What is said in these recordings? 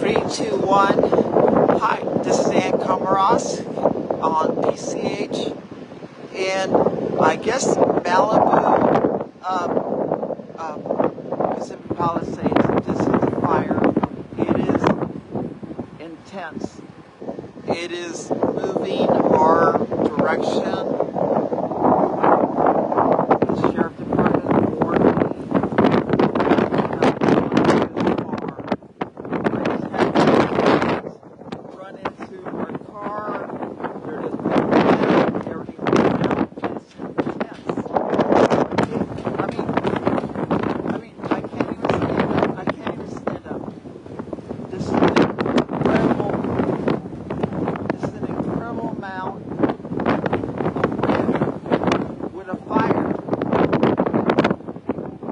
3, 2, 1. Hi, this is Annestacia Komarovsk on PCH, and I guess Malibu, Pacific Palisades. This is a fire. It is intense. It is moving our direction. The sheriff department warned me. Run into our car. They're just everything around. It's intense. I can't even stand up. I can't even stand up. This is an incredible amount of wind with a fire.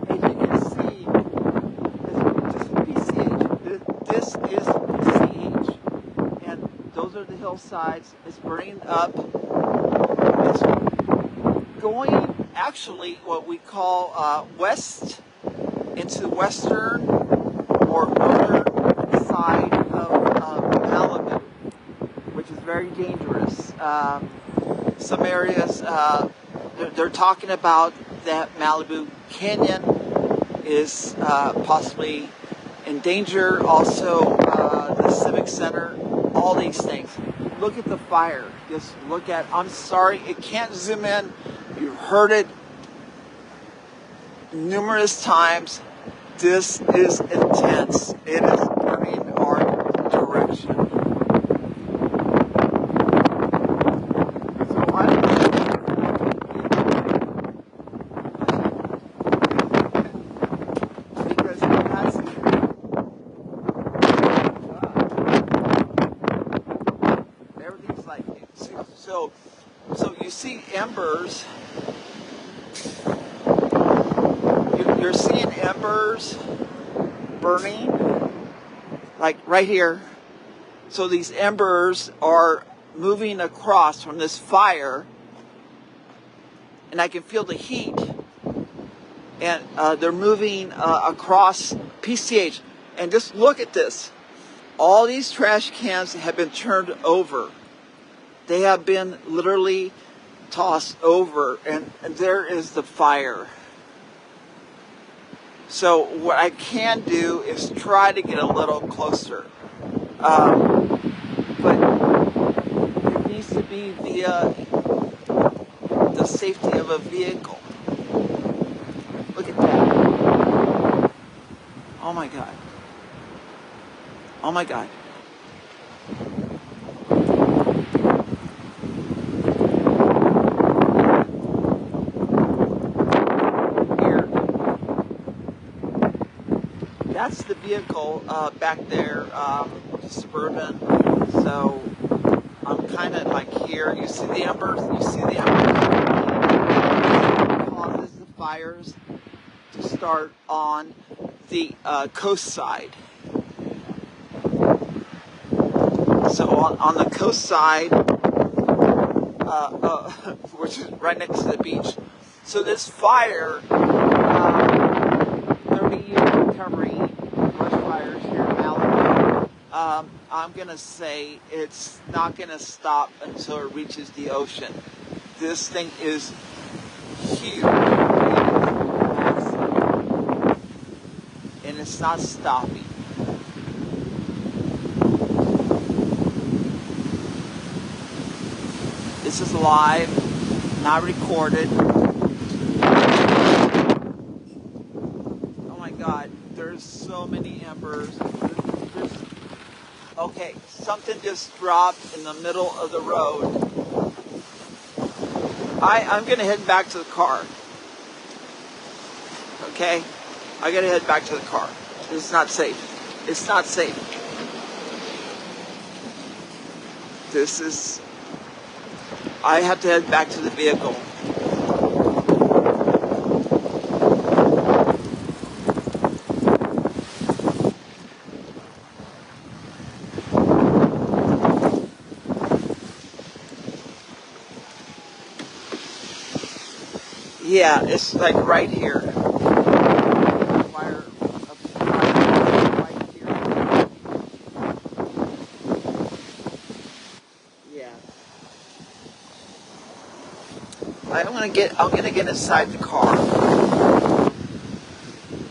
As you can see, this is PCH, and those are the hillsides. It's burning up. It's going actually what we call west into western or northern side of Malibu, which is very dangerous. Some areas, they're talking about that Malibu Canyon is possibly in danger. Also, the Civic Center, all these things. Look at the fire. Just look at, I'm sorry, it can't zoom in. You've heard it numerous times. This is intense. It is burning our direction. So I don't know. Because it has everything's like so you see embers. You're seeing embers burning, like right here. So these embers are moving across from this fire, and I can feel the heat. And they're moving across PCH. And just look at this. All these trash cans have been turned over. They have been literally tossed over, and there is the fire. So what I can do is try to get a little closer. But it needs to be via the safety of a vehicle. Look at that. Oh my God. Oh my God. That's the vehicle back there, Suburban. So I'm kind of like here. You see the embers? You see the embers? It causes the fires to start on the coast side. So on the coast side, which is right next to the beach. So this fire, 30 years recovering brush fires here in Malibu, I'm going to say it's not going to stop until it reaches the ocean. This thing is huge. And it's not stopping. This is live, not recorded. Oh my God, there's so many embers. Okay, something just dropped in the middle of the road. I'm gonna head back to the car. Okay? I gotta head back to the car. It's not safe. It's not safe. I have to head back to the vehicle. Yeah, it's like right here. Fire right here. gonna get inside the car.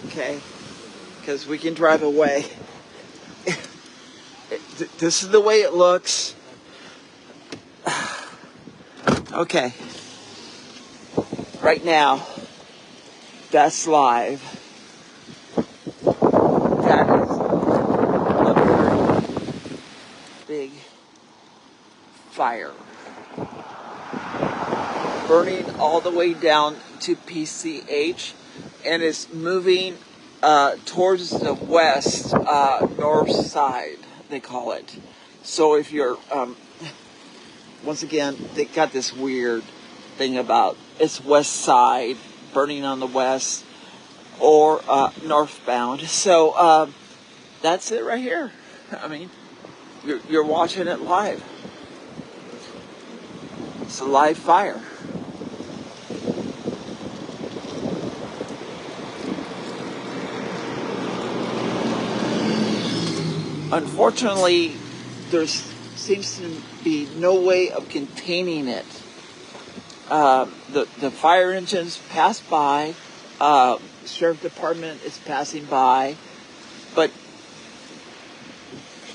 Okay, because we can drive away. This is the way it looks. Okay. Right now, that's live. That is a very big fire. Burning all the way down to PCH, and it's moving towards the west, north side, they call it. So if you're, once again, they got this weird thing about it's west side, burning on the west, or northbound. So that's it right here. I mean, you're watching it live. It's a live fire. Unfortunately, there seems to be no way of containing it. The fire engines pass by, sheriff department is passing by, but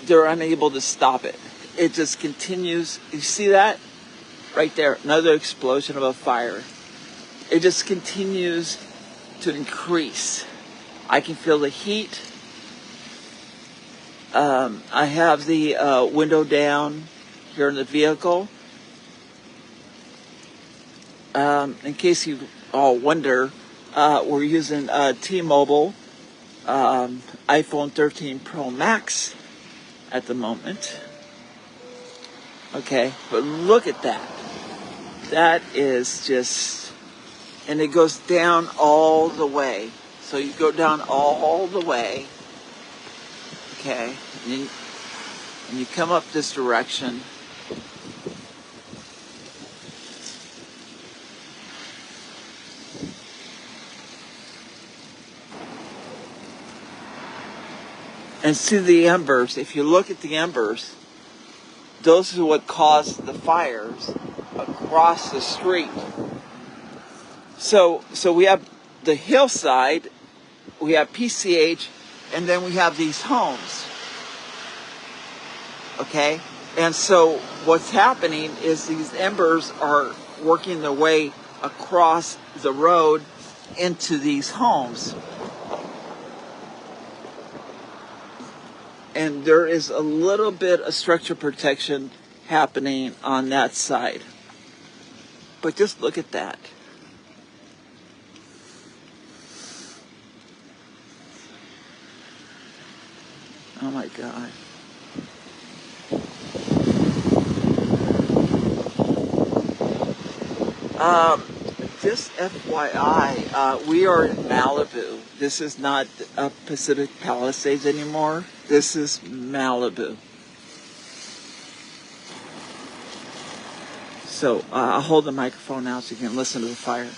they're unable to stop it. It just continues. You see that? Right there, another explosion of a fire. It just continues to increase. I can feel the heat. I have the window down here in the vehicle. In case you all wonder, we're using T-Mobile iPhone 13 Pro Max at the moment. Okay, but look at that. That is just, and it goes down all the way. So you go down all the way. Okay, and you come up this direction. And see the embers. If you look at the embers, those are what caused the fires across the street. So we have the hillside, we have PCH, and then we have these homes. Okay? And so what's happening is these embers are working their way across the road into these homes. And there is a little bit of structure protection happening on that side. But just look at that. Oh my God. Just FYI, we are in Malibu. This is not Pacific Palisades anymore. This is Malibu. So I'll hold the microphone now so you can listen to the fire.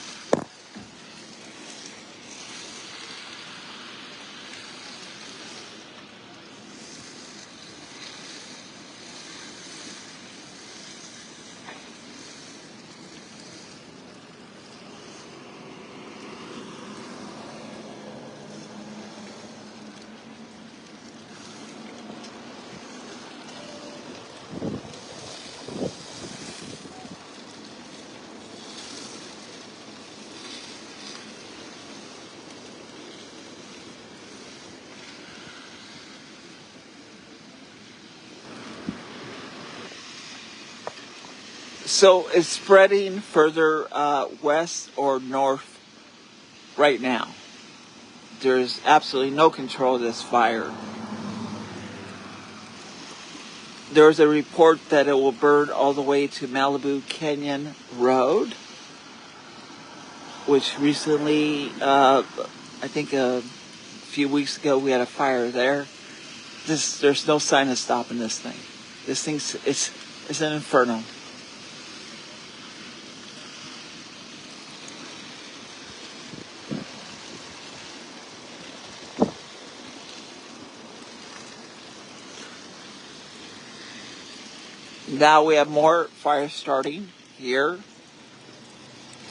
So it's spreading further west or north right now. There's absolutely no control of this fire. There's a report that it will burn all the way to Malibu Canyon Road, which recently, I think a few weeks ago, we had a fire there. There's no sign of stopping this thing. This thing's, it's an inferno. Now we have more fire starting here.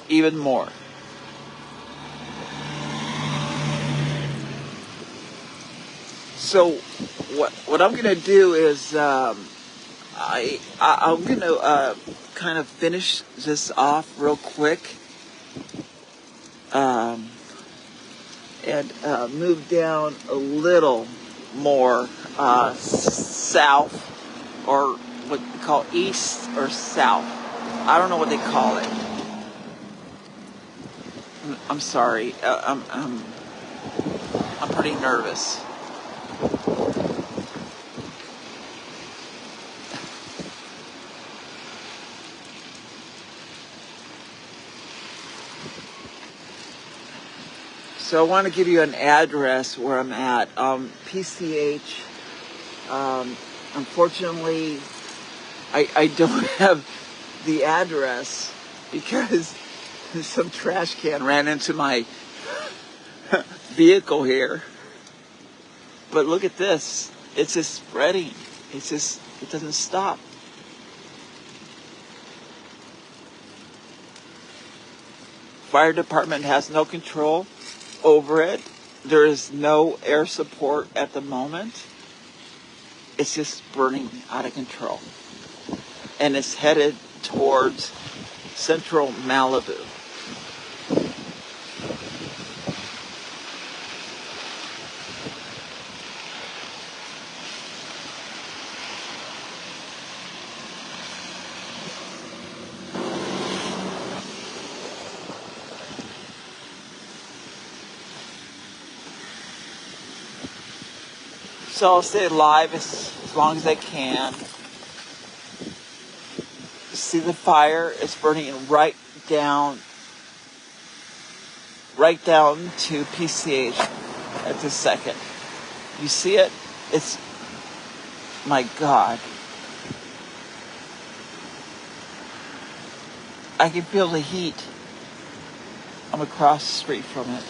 even more. So what I'm going to do is I'm going to kind of finish this off real quick and move down a little more south, or what we call east or south. I don't know what they call it. I'm sorry. I'm pretty nervous. So I want to give you an address where I'm at. PCH. Unfortunately, I don't have the address because some trash can ran into my vehicle here. But look at this. It's just spreading. It doesn't stop. Fire department has no control over it. There is no air support at the moment. It's just burning out of control. And it's headed towards central Malibu. So I'll stay live as long as I can. See the fire? It's burning right down to PCH at this second. You see it? It's, my God. I can feel the heat. I'm across the street from it.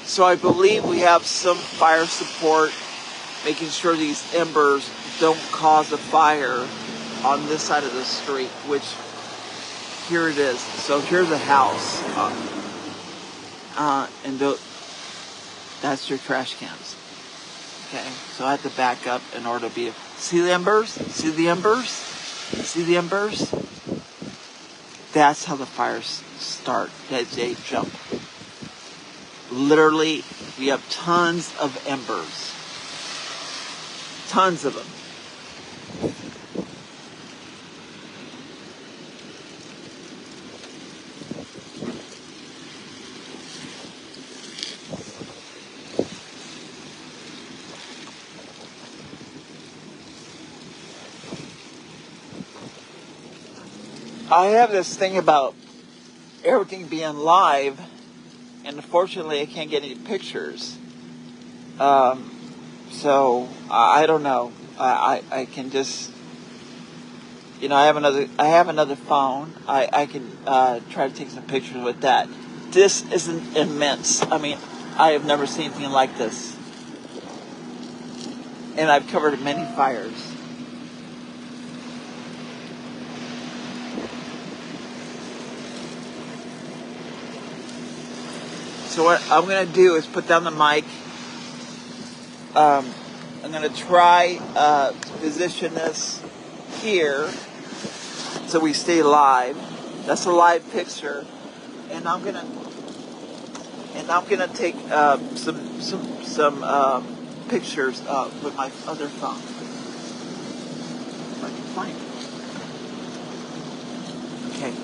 So I believe we have some fire support, making sure these embers don't cause a fire on this side of the street, which, here it is. So here's a house, and that's your trash cans. Okay, so I have to back up in order to be, see the embers? See the embers? See the embers? That's how the fires start, they jump. Literally, we have tons of embers. Tons of them. I have this thing about everything being live, and unfortunately I can't get any pictures. So I don't know. I can just, I have another phone. I can try to take some pictures with that. This isn't immense. I mean, I have never seen anything like this. And I've covered many fires. So what I'm going to do is put down the mic. I'm going to try to position this here so we stay live. That's a live picture, and I'm going to take some pictures with my other phone. If I can find it. Okay.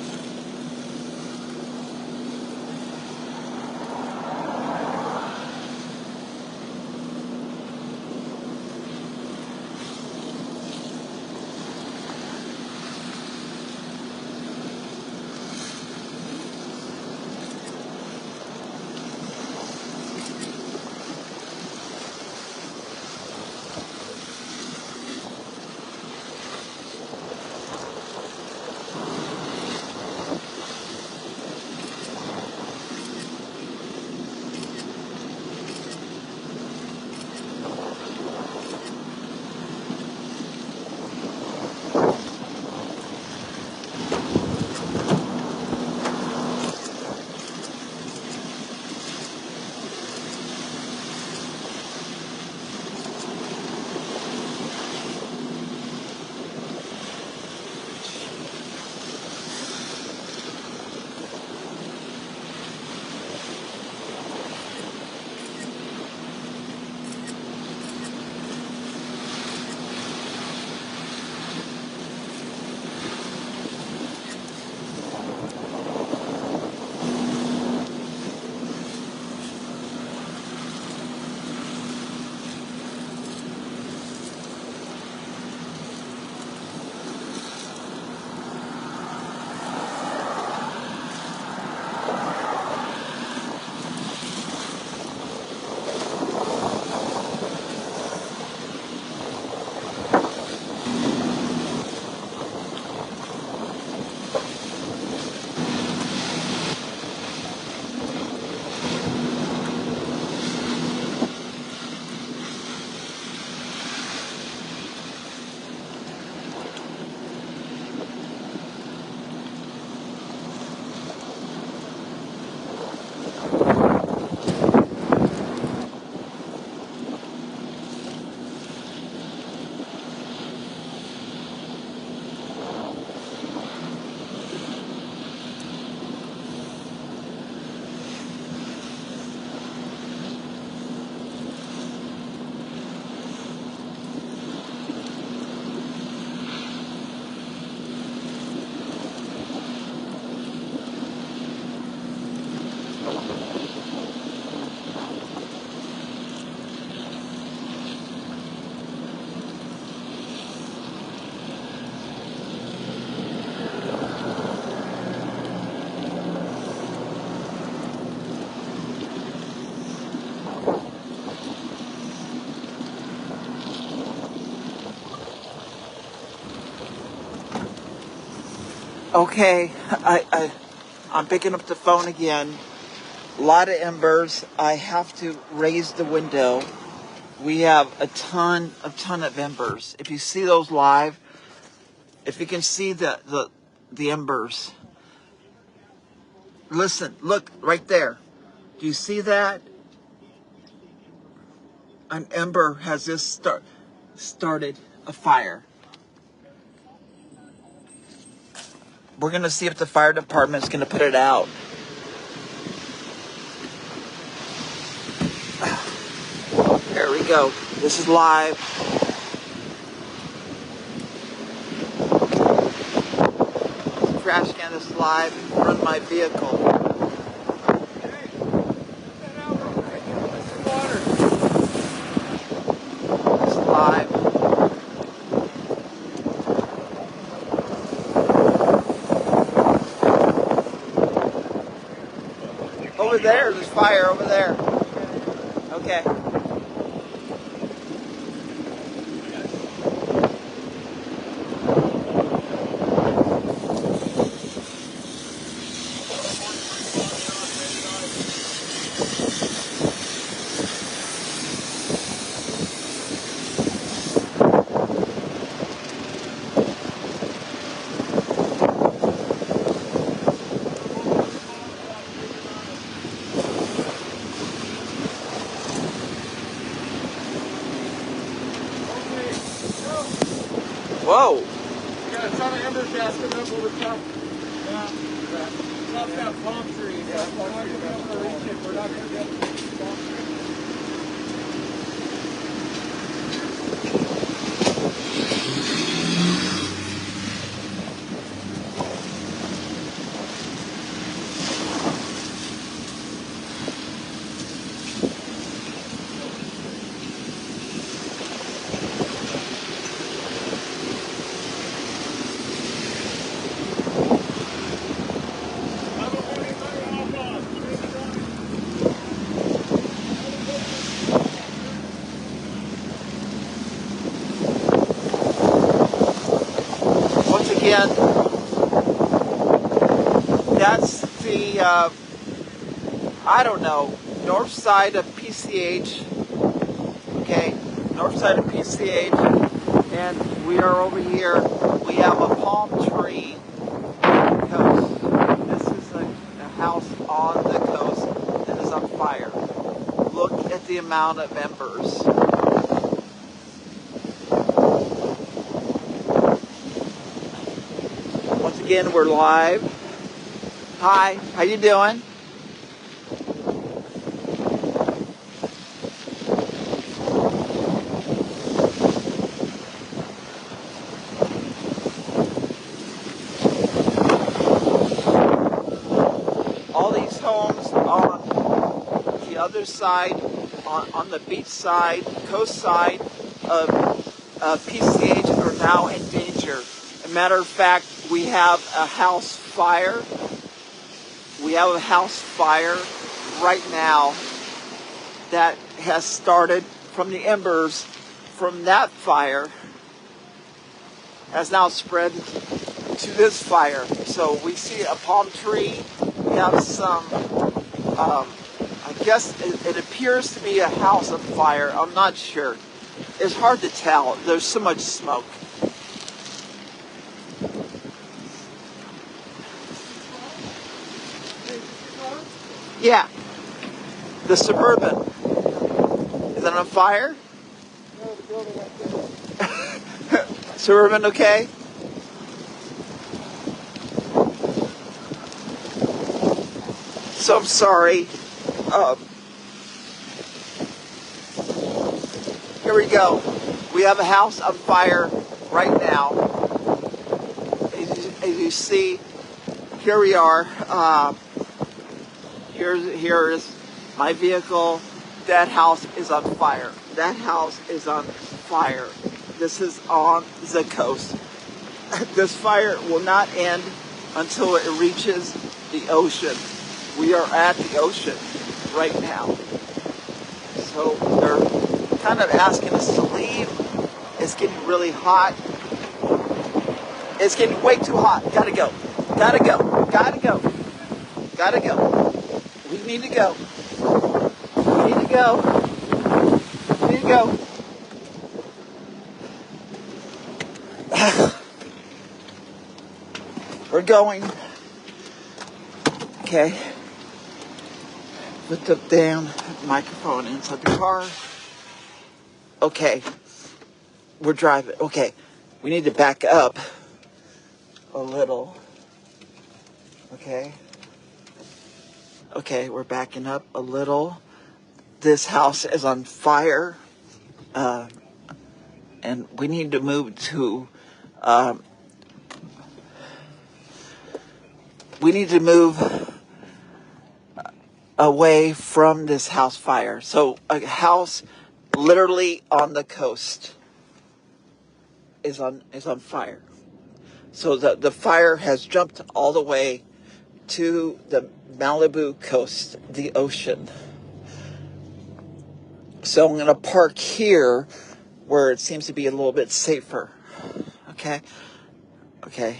Okay, I'm picking up the phone again. A lot of embers. I have to raise the window. We have a ton of embers. If you see those live, if you can see the embers. Listen, look right there. Do you see that? An ember has just started a fire. We're going to see if the fire department's going to put it out. There we go. This is live. Crash can is live. Run my vehicle. It's live. Over there, there's fire over there. Okay. Whoa! We got a ton of embers gassing up over top. Yeah. Top that palm tree. Yeah, we're not going to be able to reach it. We're not going to be able to reach the palm tree. Again, that's the, I don't know, north side of PCH, okay, north side of PCH, and we are over here. We have a palm tree on the coast. This is a house on the coast that is on fire. Look at the amount of embers. Again, we're live. Hi, how you doing? All these homes on the other side, on the beach side, coast side of PCH are now in danger. As a matter of fact, we have a house fire. We have a house fire right now that has started from the embers from that fire, has now spread to this fire. So we see a palm tree. We have some, I guess it appears to be a house on fire. I'm not sure. It's hard to tell. There's so much smoke. Yeah, the Suburban. Is that on fire? No, the building right there. Suburban, okay? So I'm sorry. Here we go. We have a house on fire right now. As you see, here we are. Here is my vehicle. That house is on fire. That house is on fire. This is on the coast. This fire will not end until it reaches the ocean. We are at the ocean right now. So they're kind of asking us to leave. It's getting really hot. It's getting way too hot. Gotta go. Gotta go. Gotta go. Gotta go. We need to go. We need to go. We need to go. We're going. Okay. Put the damn microphone inside the car. Okay. We're driving. Okay. We need to back up a little. Okay. Okay, we're backing up a little. This house is on fire. And we need to move to... we need to move away from this house fire. So a house literally on the coast is on fire. So the fire has jumped all the way to the Malibu coast, the ocean. So I'm going to park here where it seems to be a little bit safer. Okay? Okay.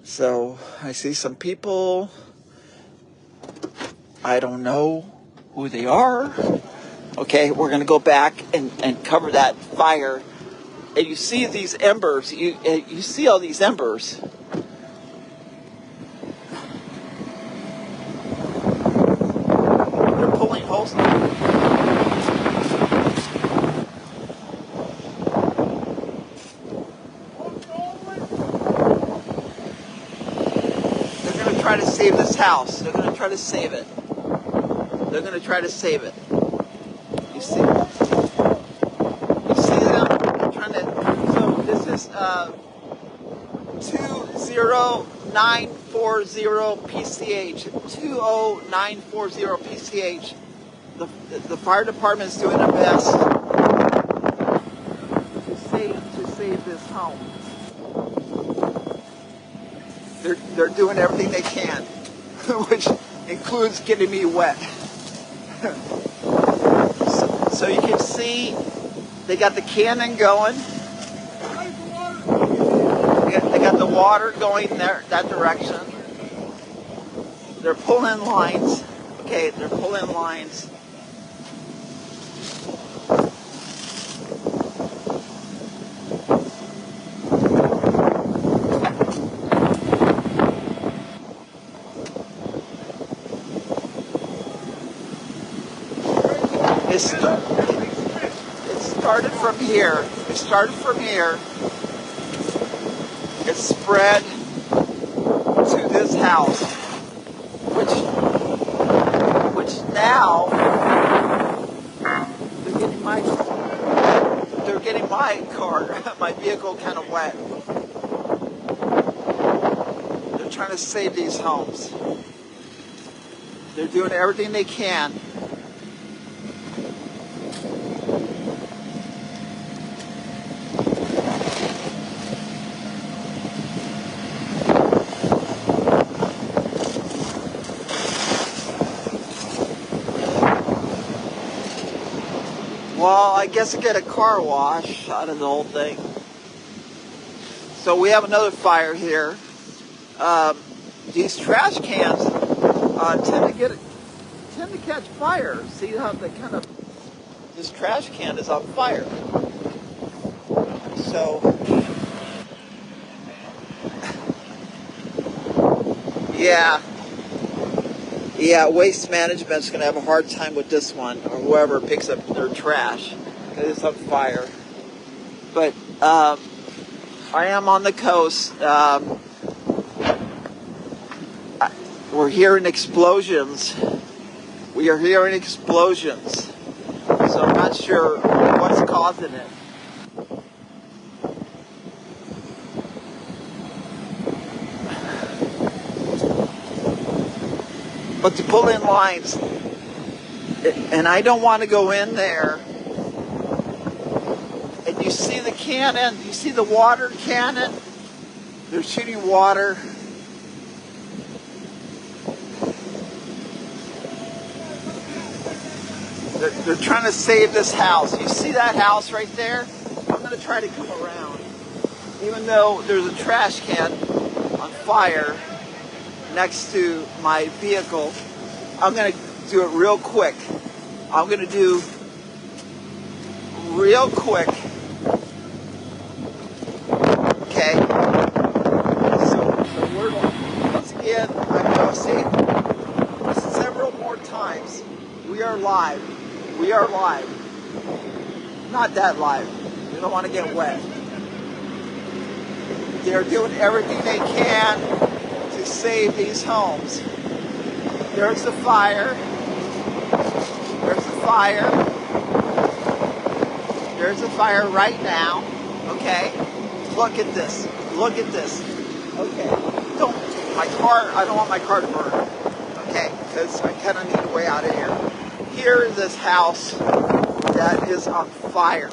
So I see some people. I don't know who they are. Okay, we're going to go back and cover that fire. And you see these embers. You see all these embers. They're pulling hose now. They're going to try to save this house. They're going to try to save it. They're going to try to save it. You see them? They're trying to. So this is 20940 PCH. 20940 PCH. The fire department is doing their best to save this home. They're doing everything they can, which includes getting me wet. So you can see they got the cannon going. They got the water going there, that direction. They're pulling lines. Okay, they're pulling lines. It started from here. It started from here. It spread to this house, which now they're getting my car, my vehicle kind of wet. They're trying to save these homes. They're doing everything they can. Well, I guess I get a car wash out of the whole thing. So we have another fire here. These trash cans tend to catch fire. See how they kind of, this trash can is on fire. So yeah, waste management's going to have a hard time with this one, or whoever picks up their trash, because it's on fire. But I am on the coast. We're hearing explosions. We are hearing explosions. So I'm not sure what's causing it. But to pull in lines, and I don't want to go in there. And you see the cannon, you see the water cannon? They're shooting water. They're trying to save this house. You see that house right there? I'm going to try to come around. Even though there's a trash can on fire next to my vehicle. I'm going to do it real quick. I'm going to do real quick. Okay. So once again, I'm going to say several more times. We are live. We are live. Not that live. We don't want to get wet. They're doing everything they can to save these homes. There's the fire. There's the fire. There's the fire right now. Okay? Look at this. Look at this. Okay. I don't want my car to burn. Okay? Because I kind of need a way out of here. Here is this house that is on fire.